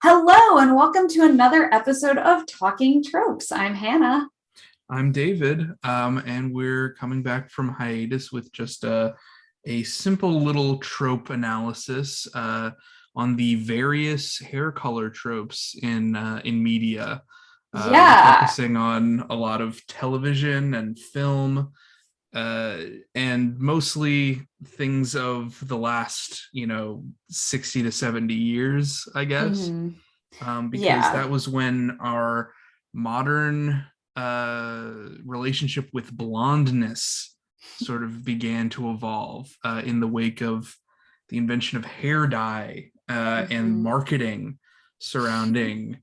Hello, and welcome to another episode of Talking Tropes. I'm Hannah. I'm David, and we're coming back from hiatus with just a simple little trope analysis on the various hair color tropes in media, Yeah. focusing on a lot of television and film, uh, and mostly things of the last, 60 to 70 years, I guess, hmm because Yeah. that was when our modern relationship with blondness sort of began to evolve in the wake of the invention of hair dye and hmm marketing surrounding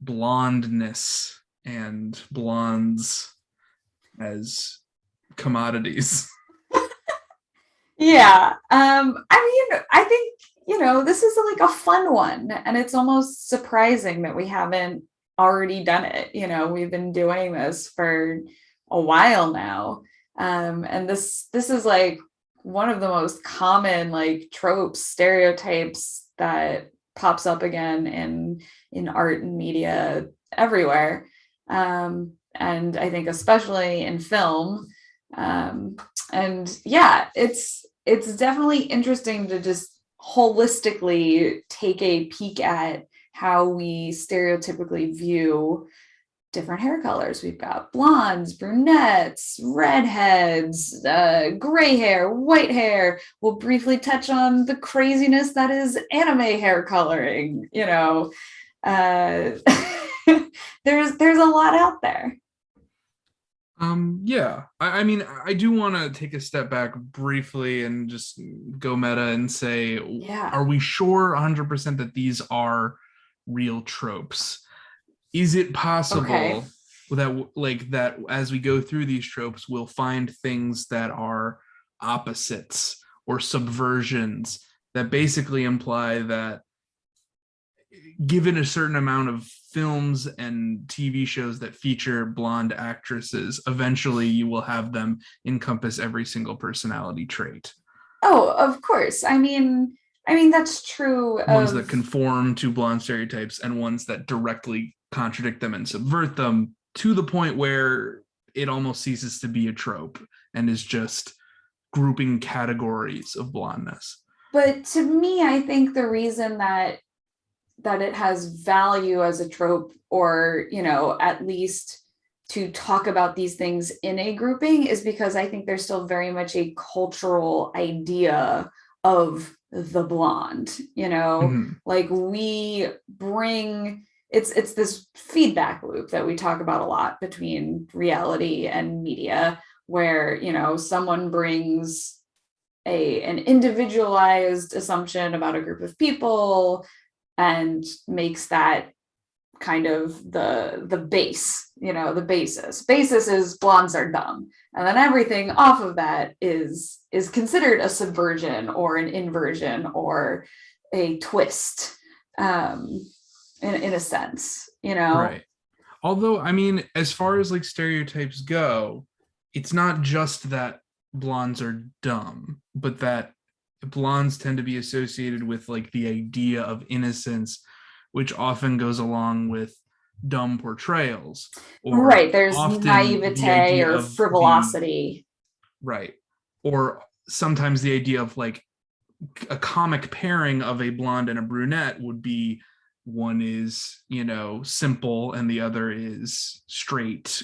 blondness and blondes as commodities. Yeah. I think, this is like a fun one, and it's almost surprising that we haven't already done it. We've been doing this for a while now. And this is like one of the most common like tropes, stereotypes that pops up again in art and media everywhere. And I think especially in film. Um, and yeah, it's definitely interesting to just holistically take a peek at how we stereotypically view different hair colors. We've got blondes, brunettes, redheads, gray hair, white hair. We'll briefly touch on the craziness that is anime hair coloring. Uh, there's a lot out there. Yeah, I mean, I do want to take a step back briefly and just go meta and say, Yeah. are we sure 100% that these are real tropes? Is it Okay. possible that, like, that as we go through these tropes, we'll find things that are opposites or subversions that basically imply that given a certain amount of films and TV shows that feature blonde actresses, eventually you will have them encompass every single personality trait. Oh, of course. I mean that's true Ones of that conform to blonde stereotypes and ones that directly contradict them and subvert them to the point where it almost ceases to be a trope and is just grouping categories of blondness. but to me I think the reason that it has value as a trope, or at least to talk about these things in a grouping, is because I think there's still very much a cultural idea of the blonde. Mm-hmm. Like we bring it's this feedback loop that we talk about a lot between reality and media, where someone brings an individualized assumption about a group of people and makes that kind of the base, the basis is blondes are dumb, and then everything off of that is considered a subversion or an inversion or a twist, um in a sense. Right. Although, I mean, as far as like stereotypes go, it's not just that blondes are dumb, but that blondes tend to be associated with like the idea of innocence, which often goes along with dumb portrayals, or Right, there's often the naivete idea or of the frivolosity. right, or sometimes the idea of like a comic pairing of a blonde and a brunette would be one is simple and the other is straight,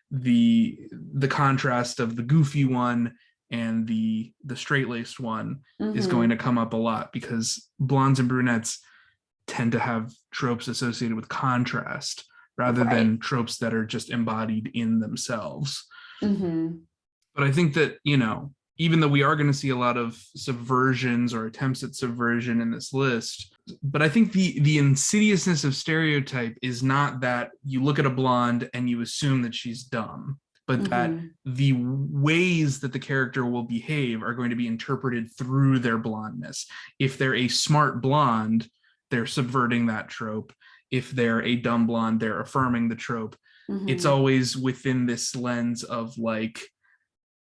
the contrast of the goofy one and the straight-laced one is going Mm-hmm. to come up a lot because blondes and brunettes tend to have tropes associated with contrast rather Right. than tropes that are just embodied in themselves. Mm-hmm. But I think that, even though we are going to see a lot of subversions or attempts at subversion in this list, but I think the insidiousness of stereotype is not that you look at a blonde and you assume that she's dumb, but that Mm-hmm. the ways that the character will behave are going to be interpreted through their blondness. If they're a smart blonde, they're subverting that trope. If they're a dumb blonde, they're affirming the trope. It's Mm-hmm. always within this lens of like,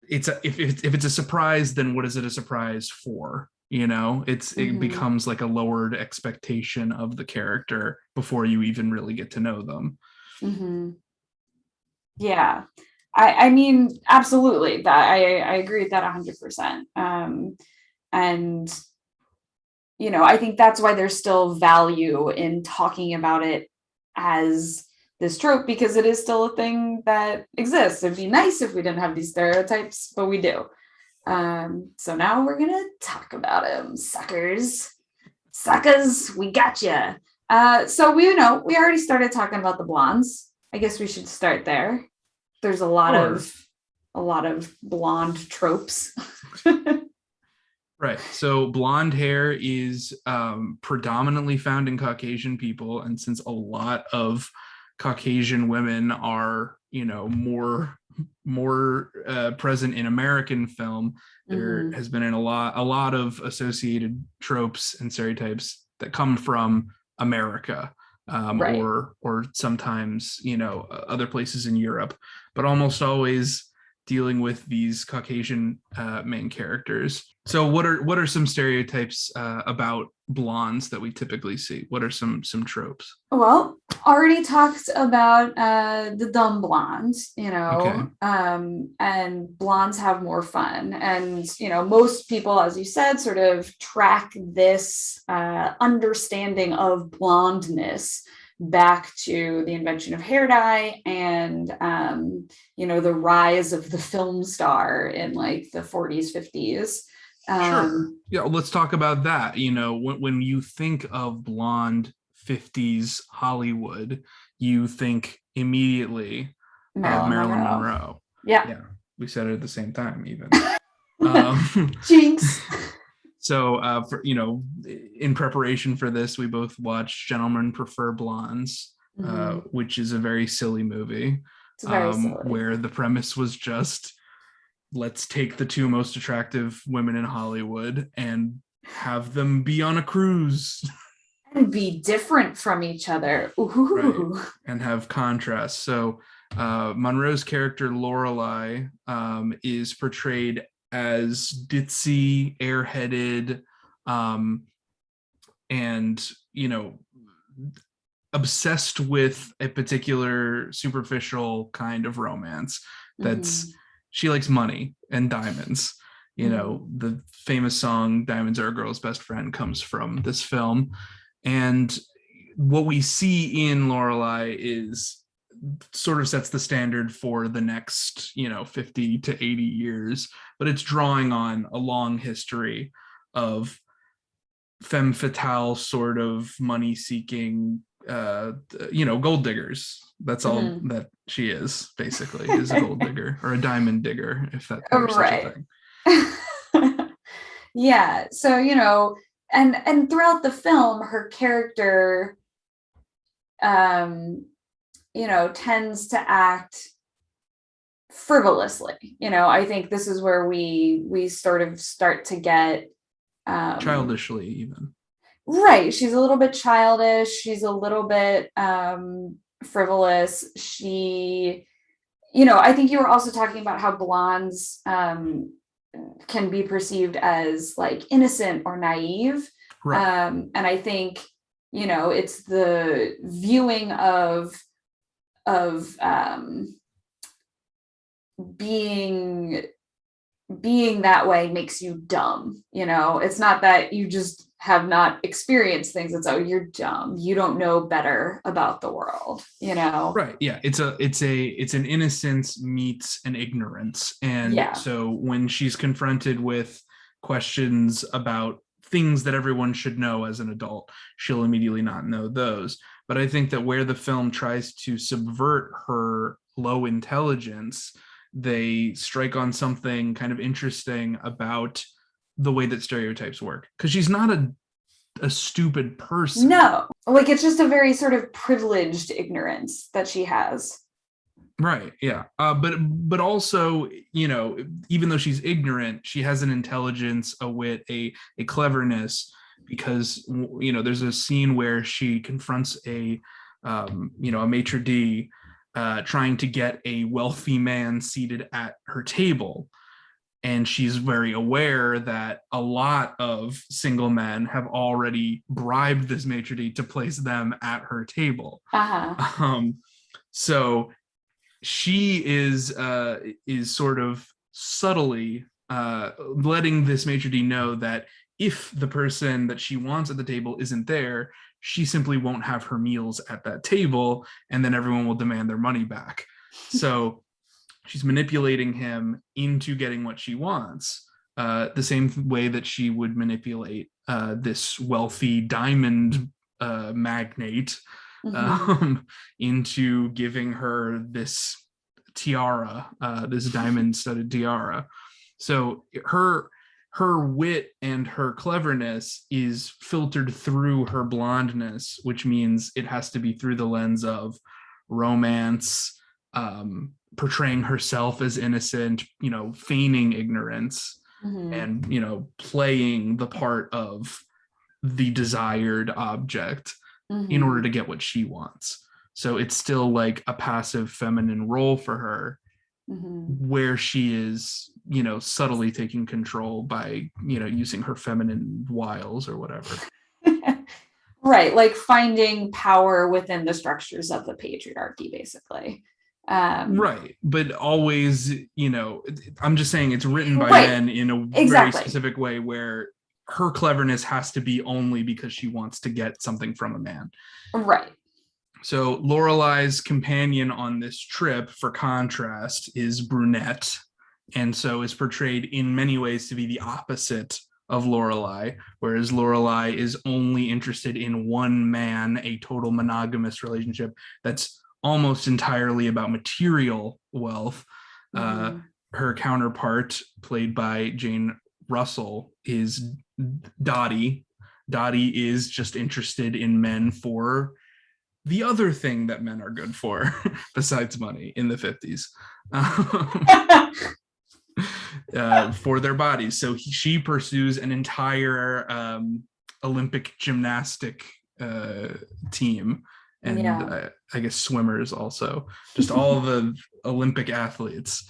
if it's a surprise, then what is it a surprise for? It Mhm. becomes like a lowered expectation of the character before you even really get to know them. Mhm. Yeah. I mean, absolutely. That I agree with that 100%. And I think that's why there's still value in talking about it as this trope, because it is still a thing that exists. It'd be nice if we didn't have these stereotypes, but we do. So now we're gonna talk about them, suckers. Suckers, we got you. So we already started talking about the blondes. I guess we should start there. There's Sure. a lot of blonde tropes. Right. So blonde hair is predominantly found in Caucasian people. And since a lot of Caucasian women are, more present in American film, there Mhm. has been a lot of associated tropes and stereotypes that come from America, Right. or sometimes, other places in Europe, but almost always dealing with these Caucasian main characters. So, what are some stereotypes about blondes that we typically see? What are some tropes? Well, already talked about the dumb blondes, Okay, and blondes have more fun. And, most people, as you said, sort of track this understanding of blondness back to the invention of hair dye and, the rise of the film star in like the 40s, 50s. sure. Um, Yeah, let's talk about that. When you think of blonde 50s Hollywood, you think immediately of Marilyn Marilyn Monroe. Monroe. Yeah. Yeah, we said it at the same time, even. Um, Jinx. in preparation for this, we both watched Gentlemen Prefer Blondes, Mhm. which is a very silly movie, It's very silly. where the premise was just, let's take the two most attractive women in Hollywood and have them be on a cruise. And be different from each other. Right, Ooh. and have contrast. So Monroe's character Lorelai is portrayed as ditzy, airheaded, um, and obsessed with a particular superficial kind of romance. That's Mhm. She likes money and diamonds. Mhm. The famous song "Diamonds Are a Girl's Best Friend" comes from this film, and what we see in Lorelai is sort of sets the standard for the next 50 to 80 years, but it's drawing on a long history of femme fatale sort of money seeking, gold diggers. That's all Mhm. that she is, basically, is a gold digger or a diamond digger, if there's such a Right. thing. Yeah. So, and throughout the film, her character um, tends to act frivolously. I think this is where we sort of start to get um Childishly, even. right. She's a little bit childish, she's a little bit frivolous. I think you were also talking about how blondes can be perceived as like innocent or naive. Right. And I think, it's the viewing of being being that way makes you dumb. It's not that you just have not experienced things. It's, oh, you're dumb, you don't know better about the world. Right. Yeah. It's an innocence meets an ignorance. And Yeah. so when she's confronted with questions about things that everyone should know as an adult, she'll immediately not know those. But I think that where the film tries to subvert her low intelligence, they strike on something kind of interesting about the way that stereotypes work. Because she's not a stupid person. No, like it's just a very sort of privileged ignorance that she has. Right. Yeah. But also, even though she's ignorant, she has an intelligence, a wit, a cleverness, because there's a scene where she confronts a maitre d, trying to get a wealthy man seated at her table, And she's very aware that a lot of single men have already bribed this maitre d' to place them at her table. Uh-huh. So she is sort of subtly letting this maitre d' know that if the person that she wants at the table isn't there, she simply won't have her meals at that table, and then everyone will demand their money back. So she's manipulating him into getting what she wants, the same way that she would manipulate this wealthy diamond magnate into giving her this tiara, this diamond-studded tiara. So her wit and her cleverness is filtered through her blondness, which means it has to be through the lens of romance, portraying herself as innocent, feigning ignorance, and playing the part of the desired object in order to get what she wants. So it's still like a passive feminine role for her, where she is, subtly taking control by, using her feminine wiles or whatever. Right, like finding power within the structures of the patriarchy, basically. Right, but always, I'm just saying it's written by men in a very specific way where her cleverness has to be only because she wants to get something from a man. Right. So Lorelai's companion on this trip, for contrast, is brunette, and so is portrayed in many ways to be the opposite of Lorelai, whereas Lorelai is only interested in one man, a total monogamous relationship that's almost entirely about material wealth. Her counterpart, played by Jane Russell, is Dottie. Dottie is just interested in men for the other thing that men are good for besides money in the 50s, for their bodies. So she pursues an entire Olympic gymnastic team, and I guess swimmers also, just all the Olympic athletes.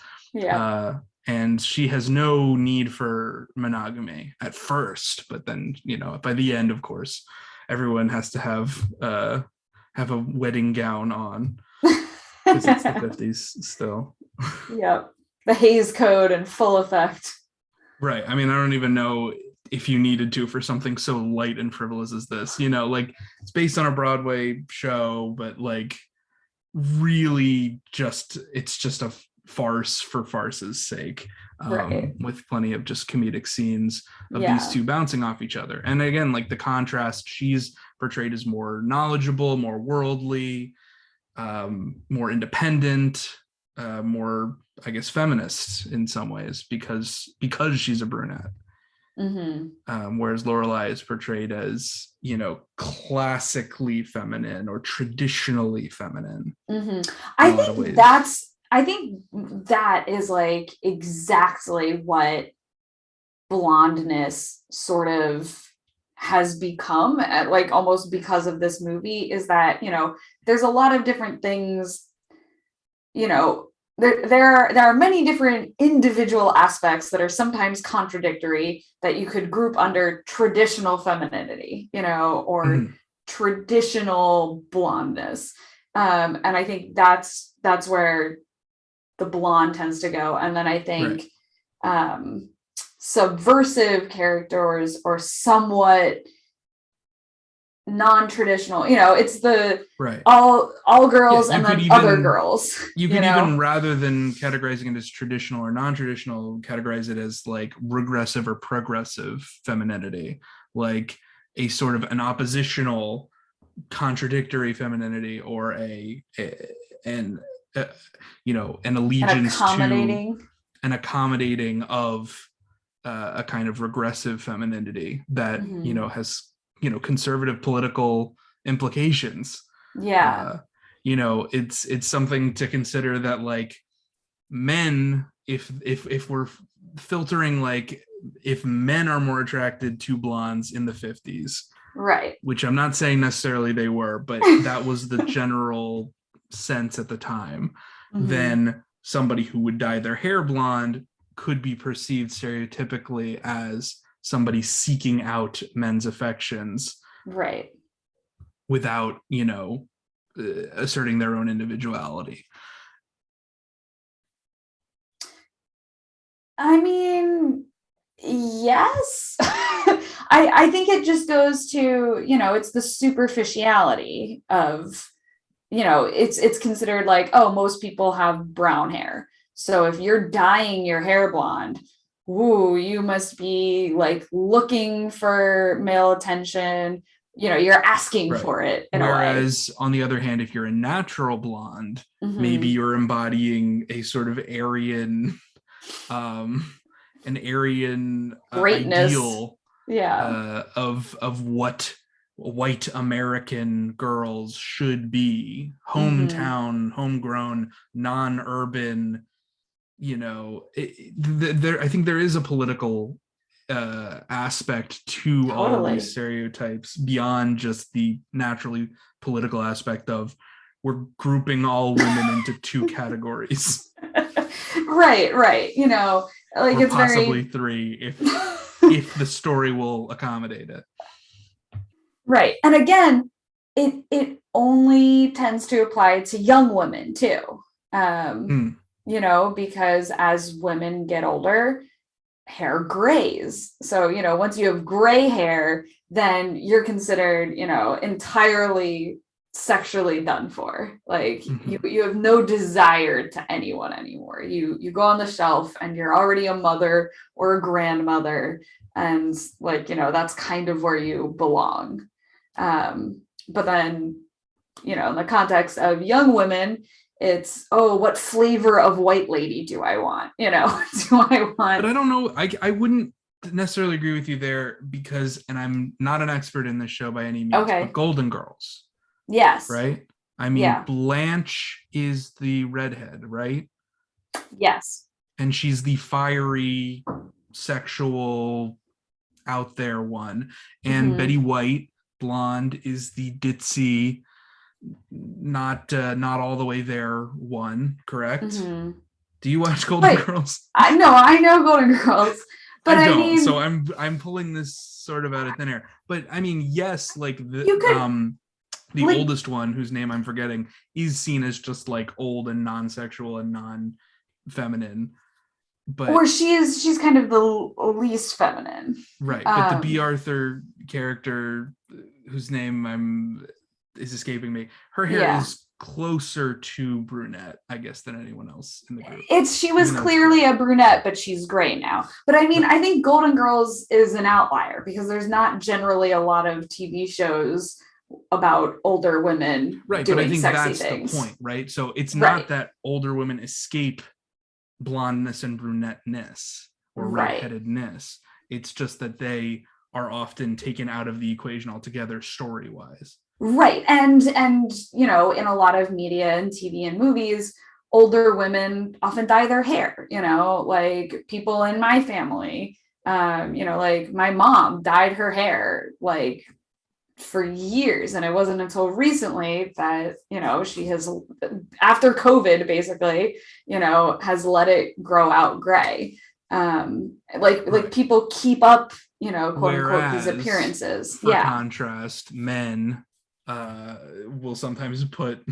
And she has no need for monogamy at first, but then, by the end, of course, everyone has to have a wedding gown on, because it's the 50s still. Yep. The Hays Code in full effect. Right. I mean, I don't even know if you needed to for something so light and frivolous as this, like it's based on a Broadway show, but like really it's just a farce for farce's sake, with plenty of just comedic scenes of these two bouncing off each other. And again, like the contrast, she's portrayed as more knowledgeable, more worldly, more independent, more, I guess, feminist in some ways, because she's a brunette. Whereas Lorelai is portrayed as, classically feminine or traditionally feminine. I think that is like exactly what blondness sort of has become, like almost because of this movie, is that, there's a lot of different things, there are many different individual aspects that are sometimes contradictory that you could group under traditional femininity, or traditional blondness. And I think that's where the blonde tends to go. And then I think subversive characters, or somewhat non-traditional, it's the all girls and then other girls. You could even, rather than categorizing it as traditional or non-traditional, categorize it as like regressive or progressive femininity, like a sort of an oppositional, contradictory femininity, or an allegiance to an accommodating of a kind of regressive femininity that has conservative political implications. It's something to consider, that like men, if we're filtering, like if men are more attracted to blondes in the 50s, right, which I'm not saying necessarily they were, but that was the general sense at the time, then somebody who would dye their hair blonde could be perceived stereotypically as somebody seeking out men's affections, right. without, asserting their own individuality. I mean, yes. I think it just goes to, it's the superficiality of, it's considered like, oh, most people have brown hair. So if you're dyeing your hair blonde, woo, you must be like looking for male attention. You're asking Right. for it in Whereas, on the other hand, if you're a natural blonde, a way. maybe you're embodying a sort of Aryan, an Aryan Greatness. ideal Yeah. of what white American girls should be: Mm-hmm. hometown, homegrown, non-urban. I think there is a political aspect to all of these Totally. stereotypes, beyond just the naturally political aspect of, we're grouping all women into two categories. Right, right. Like Or it's possibly very three, if the story will accommodate it. right. And again, it only tends to apply to young women too. Um, Mm. because as women get older, hair grays. So, once you have gray hair, then you're considered, entirely sexually done for. Like you have no desire to anyone anymore. You go on the shelf and you're already a mother or a grandmother, and like, that's kind of where you belong. But then, in the context of young women, it's, oh, what flavor of white lady do I want? Do I want? But I don't know. I wouldn't necessarily agree with you there, because, and I'm not an expert in this show by any means, Okay. but Golden Girls, Yes. right? I mean, Yeah. Blanche is the redhead, right? Yes. And she's the fiery, sexual, out there one. And Mm-hmm. Betty White, blonde, is the ditzy, not all the way there one, correct? Mm-hmm. Do you watch Golden Girls? I know Golden Girls, but I don't. mean, so I'm pulling this sort of out of thin air. But I mean, yes, like the like, oldest one, whose name I'm forgetting, is seen as just like old and non-sexual and non-feminine. But or she's kind of the least feminine. right. But the B. Arthur character, whose name is escaping me, her hair is closer to brunette, I guess, than anyone else in the group. She was clearly a brunette, but she's gray now. But I mean, right. I think Golden Girls is an outlier because there's not generally a lot of TV shows about older women, right? Doing but I think sexy that's things. The point, right? So it's not that older women escape blondness and brunetteness or redheadedness. It's just that they are often taken out of the equation altogether, story-wise. Right. And in a lot of media and TV and movies, older women often dye their hair, like people in my family, like my mom dyed her hair like for years. And it wasn't until recently that, she has, after COVID, basically, has let it grow out gray. Like people keep up, quote unquote, these appearances. For contrast, men will sometimes put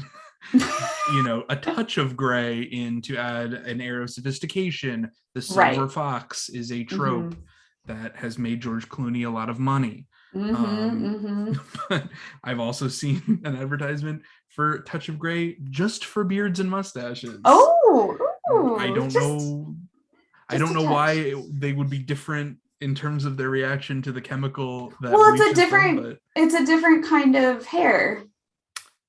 a touch of gray in to add an air of sophistication. The silver fox is a trope that has made George Clooney a lot of money. But I've also seen an advertisement for touch of gray just for beards and mustaches. I don't know why they would be different in terms of their reaction to the chemical that it's a different kind of hair.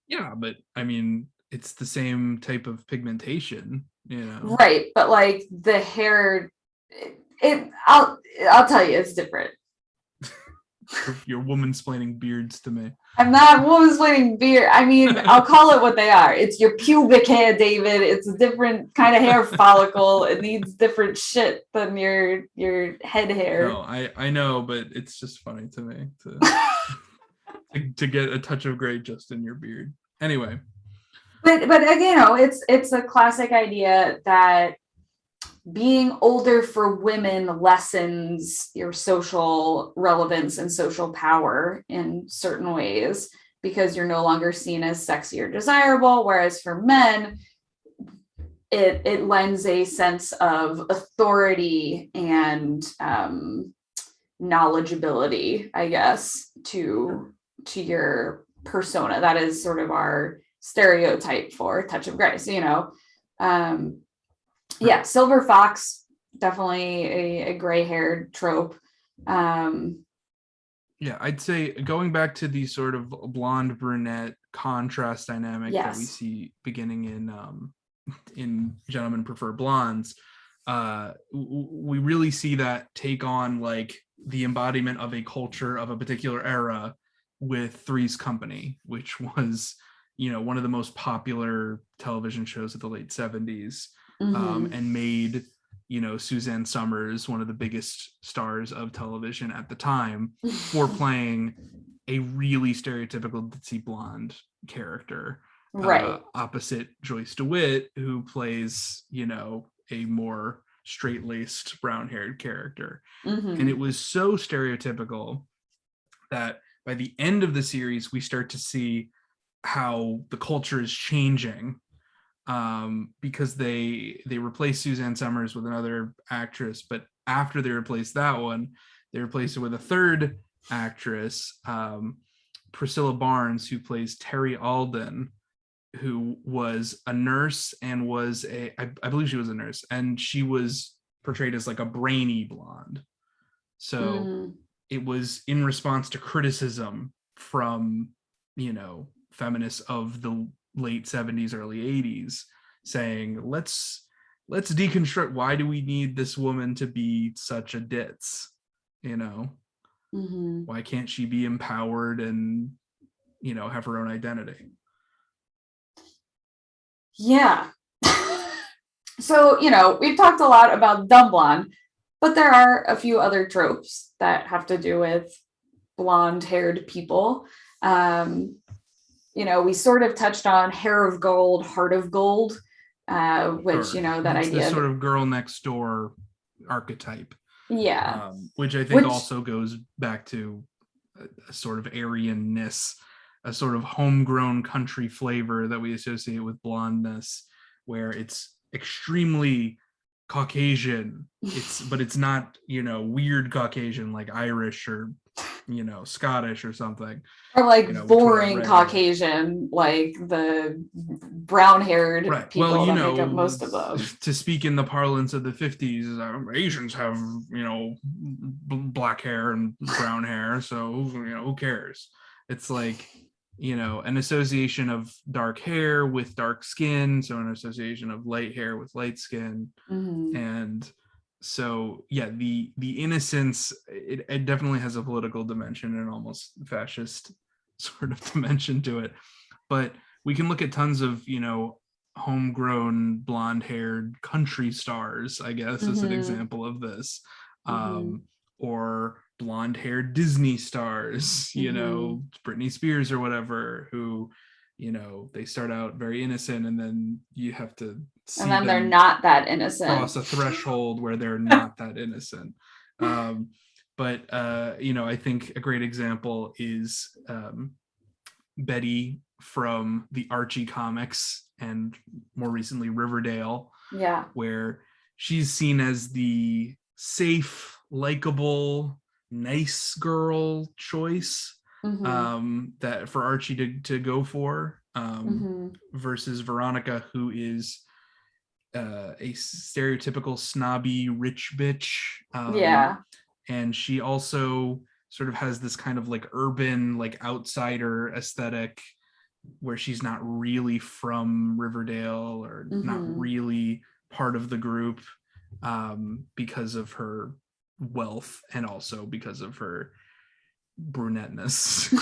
Yeah, but I mean, it's the same type of pigmentation, right? But like the hair, I'll tell you, it's different. You're woman-splaining beards to me. I'm not woman-splaining beard. I mean, I'll call it what they are. It's your pubic hair, David. It's a different kind of hair follicle. It needs different shit than your head hair. No, I know, but it's just funny to me to get a touch of gray just in your beard. Anyway. But it's a classic idea that being older for women lessens your social relevance and social power in certain ways because you're no longer seen as sexy or desirable. Whereas for men, it lends a sense of authority and knowledgeability, I guess, to your persona. That is sort of our stereotype for Touch of Grace, you know. Yeah, Silver Fox, definitely a gray-haired trope. Yeah, I'd say going back to the sort of blonde brunette contrast dynamic that we Yes. see beginning in Gentlemen Prefer Blondes, we really see that take on like the embodiment of a culture of a particular era with Three's Company, which was, you know, one of the most popular television shows of the late 70s, and made, you know, Suzanne Summers one of the biggest stars of television at the time for playing a really stereotypical ditzy blonde character, Right. opposite Joyce DeWitt, who plays, you know, a more straight-laced brown-haired character. And it was so stereotypical that by the end of the series we start to see how the culture is changing, because they replaced Suzanne Summers with another actress, but after they replaced that one, they replaced it with a third actress, Priscilla Barnes, who plays Terry Alden, who was a nurse and was I believe she was a nurse, and she was portrayed as like a brainy blonde. So it was in response to criticism from, you know, feminists of the late 70s, early 80s, saying, let's deconstruct, why do we need this woman to be such a ditz? You know, why can't she be empowered and, you know, have her own identity? Yeah. So, you know, we've talked a lot about dumb blonde, but there are a few other tropes that have to do with blonde haired people. You know, we sort of touched on hair of gold, heart of gold, which, Sure. you know, that It's idea. This sort of girl next door archetype. Yeah. Which I think also goes back to a sort of Aryanness, a sort of homegrown country flavor that we associate with blondness, where it's extremely Caucasian. But it's not, you know, weird Caucasian like Irish or, you know, Scottish or something. Or like, you know, boring Caucasian, like the brown haired people, well, that make up most of them. To speak in the parlance of the 50s, Asians have, you know, black hair and brown hair, so, you know, who cares? It's like, you know, an association of dark hair with dark skin, so an association of light hair with light skin. And so yeah, the innocence, it definitely has a political dimension and almost fascist sort of dimension to it. But we can look at tons of, you know, homegrown blonde haired country stars, I guess, as an example of this, or blonde haired Disney stars, you know, Britney Spears or whatever, who, you know, they start out very innocent and then you have to see and then they're not that innocent, cross a threshold where they're not that innocent. But you know, I think a great example is Betty from the Archie comics and more recently Riverdale, where she's seen as the safe, likable, nice girl choice, that for Archie to go for, versus Veronica, who is a stereotypical snobby rich bitch. And she also sort of has this kind of like urban, like outsider aesthetic, where she's not really from Riverdale or not really part of the group, because of her wealth and also because of her brunetteness.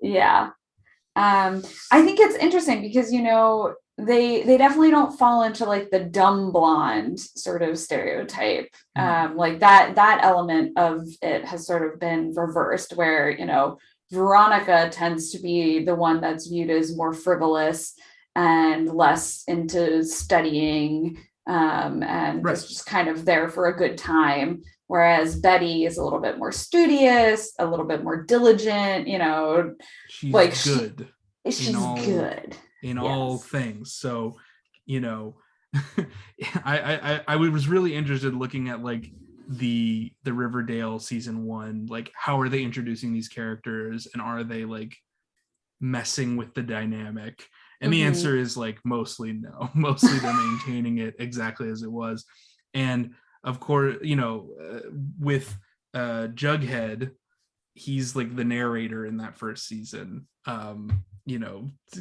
Yeah. I think it's interesting because, you know, they definitely don't fall into like the dumb blonde sort of stereotype. Like that element of it has sort of been reversed, where, you know, Veronica tends to be the one that's viewed as more frivolous and less into studying, and Right. is just kind of there for a good time. Whereas Betty is a little bit more studious, a little bit more diligent, She's like good in she's good. all Yes. things. So, you know, I was really interested looking at like the Riverdale season 1, like how are they introducing these characters and are they like messing with the dynamic? And the Mm-hmm. answer is like mostly no. Mostly they're maintaining it exactly as it was. And of course, with Jughead, he's like the narrator in that first season,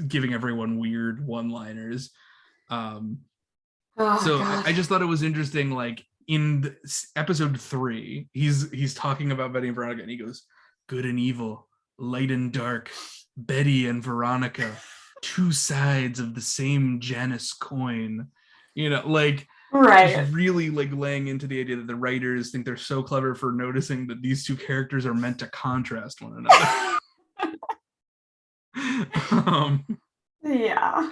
giving everyone weird one-liners. um Oh so I God. just thought it was interesting, like in episode 3, he's talking about Betty and Veronica, and he goes, good and evil, light and dark, Betty and Veronica, two sides of the same Janus coin. Like just Right. really like laying into the idea that the writers think they're so clever for noticing that these two characters are meant to contrast one another. um, Yeah.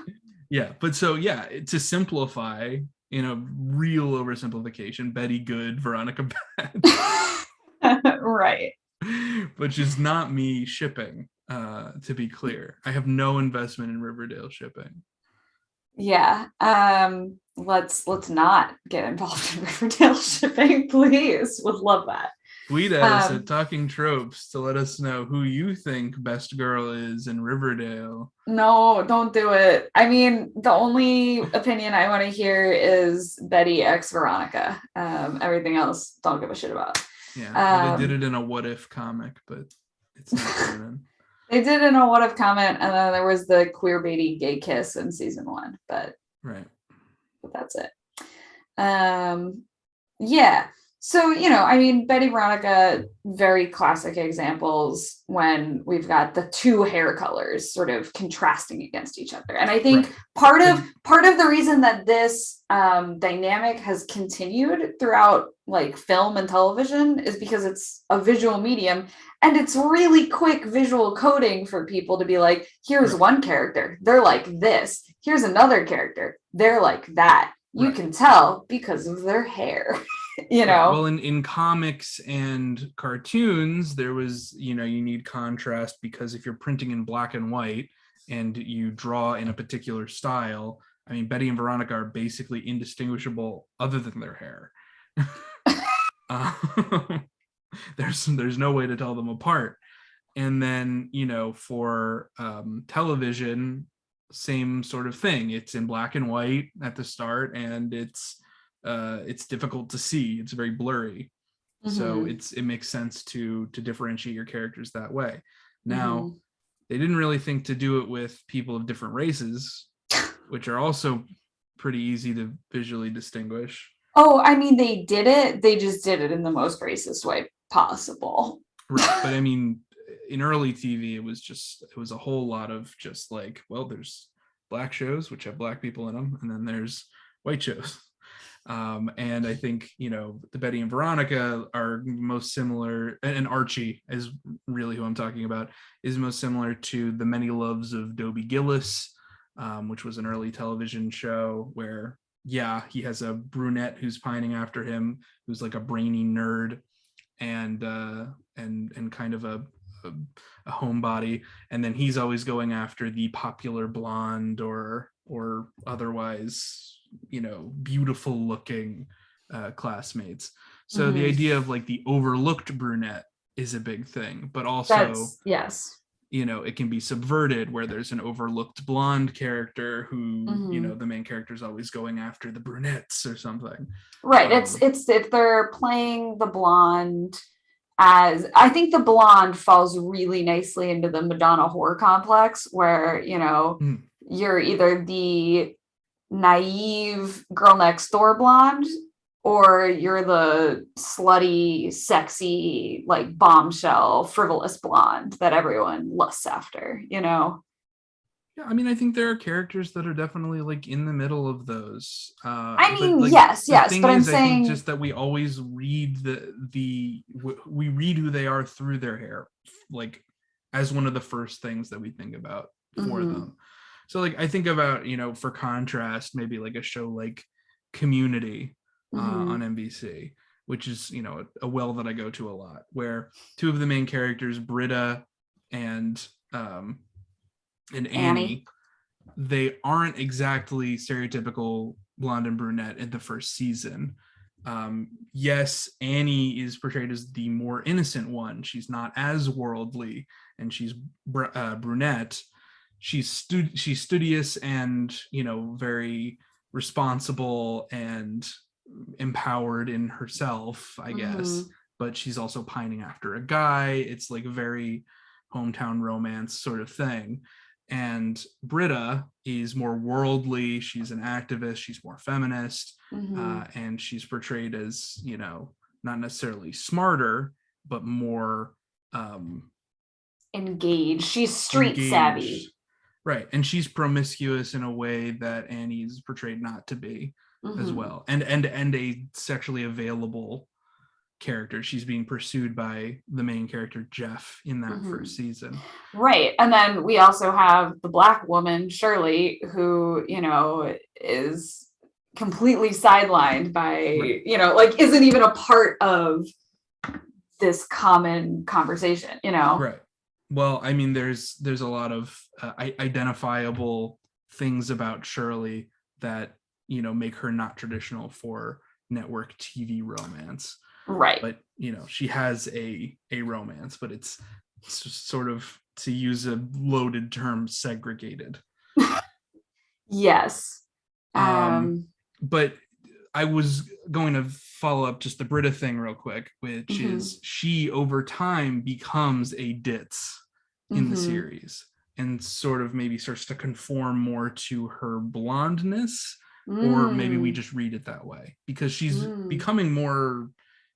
yeah, but so yeah, to simplify, real oversimplification, Betty good, Veronica bad, Right. which is not me shipping. To be clear, I have no investment in Riverdale shipping. Yeah. Let's not get involved in Riverdale shipping, please. Would love that. Tweet at us at Um, Talking Tropes to let us know who you think best girl is in Riverdale. no, don't do it. I mean, the only opinion I want to hear is Betty x Veronica. Everything else, don't give a shit about. Yeah, well, they did Um, it in a What If comic, but it's not canon. they did in a what if comment, and then there was the queer baiting gay kiss in season 1, Right. but that's it. Um, yeah. So, I mean, Betty Veronica, very classic examples when we've got the two hair colors sort of contrasting against each other. And I think Right. part But of part of the reason that this dynamic has continued throughout like film and television is because it's a visual medium and it's really quick visual coding for people to be like, here's right. one character, they're like this. Here's another character, they're like that. You Right. can tell because of their hair. Right. Well, in comics and cartoons, there was, you need contrast because if you're printing in black and white and you draw in a particular style, I mean, Betty and Veronica are basically indistinguishable other than their hair. uh, there's no way to tell them apart. And then, for television, same sort of thing. It's in black and white at the start, and it's difficult to see. It's very blurry. So Mm-hmm. it makes sense to differentiate your characters that way. Now, Mm-hmm. they didn't really think to do it with people of different races, which are also pretty easy to visually distinguish. Oh, I mean, they did it. They just did it in the most racist way possible. Right. But I mean, in early TV, it was a whole lot of just like, well, there's black shows which have black people in them, and then there's white shows. And I think, the Betty and Veronica are most similar, and Archie is really who I'm talking about, is most similar to The Many Loves of Dobie Gillis, which was an early television show where, yeah, he has a brunette who's pining after him, who's like a brainy nerd and kind of a homebody, and then he's always going after the popular blonde or otherwise beautiful looking classmates. So the Mm-hmm. idea of like the overlooked brunette is a big thing, but also That's yes. it can be subverted where there's an overlooked blonde character who Mm-hmm. the main character is always going after the brunettes or something. Right. It's um it's if they're playing the blonde as I think the blonde falls really nicely into the Madonna horror complex where, mm, you're either the naive girl next door blonde or you're the slutty, sexy, like bombshell, frivolous blonde that everyone lusts after. Yeah, I mean, I think there are characters that are definitely like in the middle of those. I But mean, like yes, the yes, thing but I'm is, I think saying, just that we always read we read who they are through their hair, like as one of the first things that we think about for mhm, them. So like I think about, for contrast, maybe like a show like Community on Mhm. NBC, which is, a well that I go to a lot, where two of the main characters, Britta and um and Annie. Annie, they aren't exactly stereotypical blonde and brunette in the first season. Yes, Annie is portrayed as the more innocent one. She's not as worldly, and she's brunette. She's studious and very responsible and empowered in herself, I guess. Mhm. But she's also pining after a guy. It's like a very hometown romance sort of thing. And Britta is more worldly. She's an activist. She's more feminist, Mhm. and she's portrayed as not necessarily smarter, but more Engaged. She's street engaged. savvy. Right. And she's promiscuous in a way that Annie's portrayed not to be as Mhm. well. And a sexually available character. She's being pursued by the main character, Jeff, in that Mhm. first season. Right. And then we also have the Black woman, Shirley, who, is completely sidelined by, Right. like isn't even a part of this common conversation. Right. Well, I mean, there's a lot of identifiable things about Shirley that make her not traditional for network TV romance. Right. But she has a romance, but it's sort of, to use a loaded term, segregated. Yes. Um, Um, but I was going to follow up just the Britta thing real quick, which mhm, is she over time becomes a ditz in the mhm, series and sort of maybe starts to conform more to her blondness, or maybe we mm, just read it that way because she's mm, becoming more,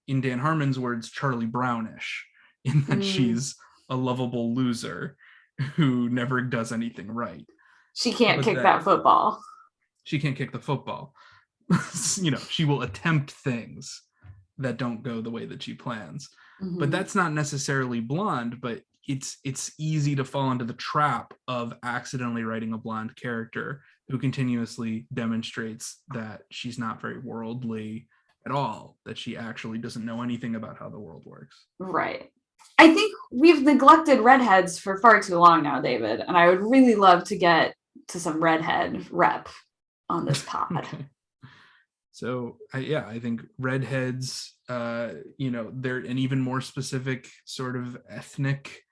in Dan Harmon's words, Charlie Brownish, in that mm. she's a lovable loser who never does anything right. She can't But kick that that football. she can't kick the football. She will attempt things that don't go the way that she plans. But Mhm. that's not necessarily blonde, but it's easy to fall into the trap of accidentally writing a blonde character who continuously demonstrates that she's not very worldly at all, that she actually doesn't know anything about how the world works. Right. I think we've neglected redheads for far too long now, David, and I would really love to get to some redhead rep on this pod. Okay. So I think redheads, they're an even more specific sort of ethnic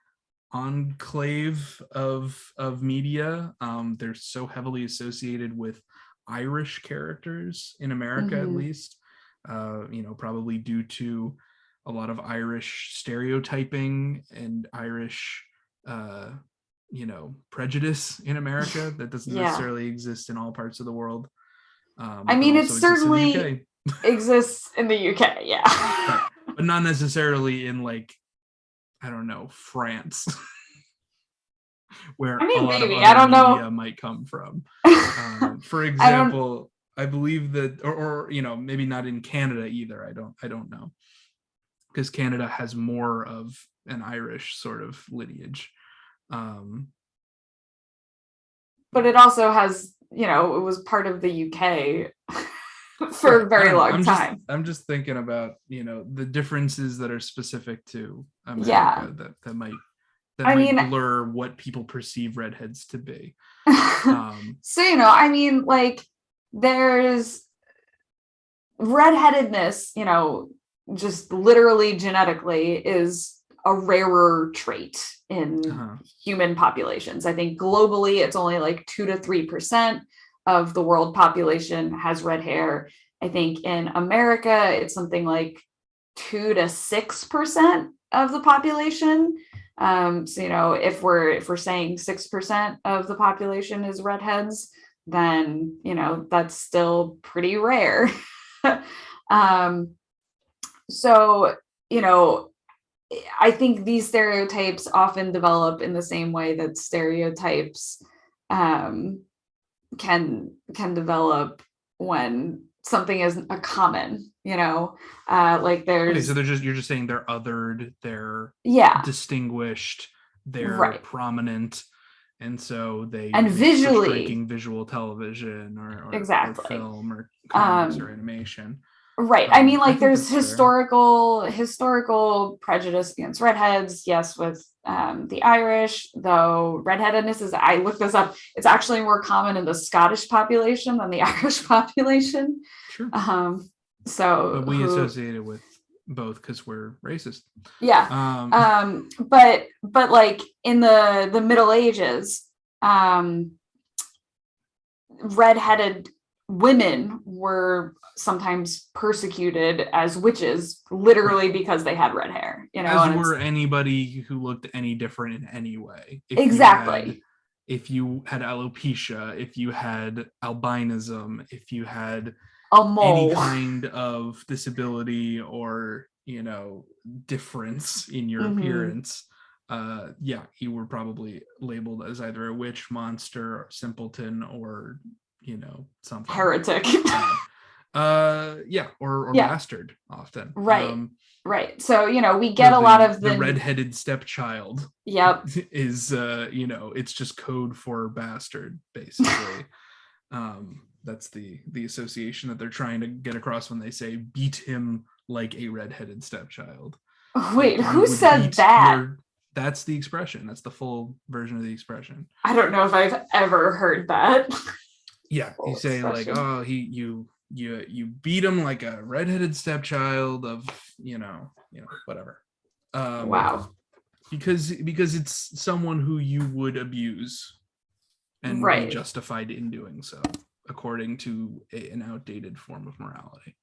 enclave of media. They're so heavily associated with Irish characters in America, at Mm-hmm. least. Probably due to a lot of Irish stereotyping and Irish, uh, prejudice in America that doesn't Yeah. necessarily exist in all parts of the world, I but mean, it also exists in the certainly UK. exists in the UK. Right. Yeah. But not necessarily in, like, I don't know, France, I where a mean, lot of maybe. I other don't know. media might come from. For I don't. example, I believe that, or maybe not in Canada either. I don't know, because Canada has more of an Irish sort of lineage. Um, But but it also has, it was part of the UK for right, a I very don't know. long I'm just time. I'm just thinking about the differences that are specific to Yeah. America that I might mean, blur what people perceive redheads to be. Um, so, I mean, like, there's redheadedness, just literally genetically is a rarer trait in uh, human populations. I think globally it's only like 2 to 3% of the world population has red hair. I think in America it's something like 2 to 6% of the population. So if we're saying 6% of the population is redheads, then that's still pretty rare. um, so, you know, I think these stereotypes often develop in the same way that stereotypes um, can develop when something isn't a common. Like okay, so there's you're just saying they're othered, they're yeah, distinguished, they're right, prominent. and so And it's for visually, striking visual television or exactly. film or comics or Um, animation. right. I mean, I like think there's that's fair. historical prejudice against redheads, yes, with the Irish, though redheadedness is, I looked this up, it's actually more common in the Scottish population than the Irish population. Sure. Um, so But we who associate it with both because we're racist. yeah. Um, But like in the Middle Ages, um redheaded women were sometimes persecuted as witches, literally right. because they had red hair, As and were it's anybody who looked any different in any way. exactly If you had alopecia, if you had albinism, if you had a any mole. kind of disability or difference in your Hmm. appearance, yeah, you were probably labeled as either a witch, monster, or simpleton, or something Heretic. bad. Yeah, or Yeah, bastard often. right, right. So we So get a lot the of the the redheaded stepchild yep. is it's just code for bastard, basically. That's the association that they're trying to get across when they say beat him like a redheaded stepchild. Wait, Like you who would said beat that? your That's the expression. That's the full version of the expression. I don't know if I've ever heard that. Yeah, you Full say like, expression. oh, you beat him like a redheaded stepchild of whatever. Um, Wow. because it's someone who you would abuse and be Right. justified in doing so, according to an outdated form of morality.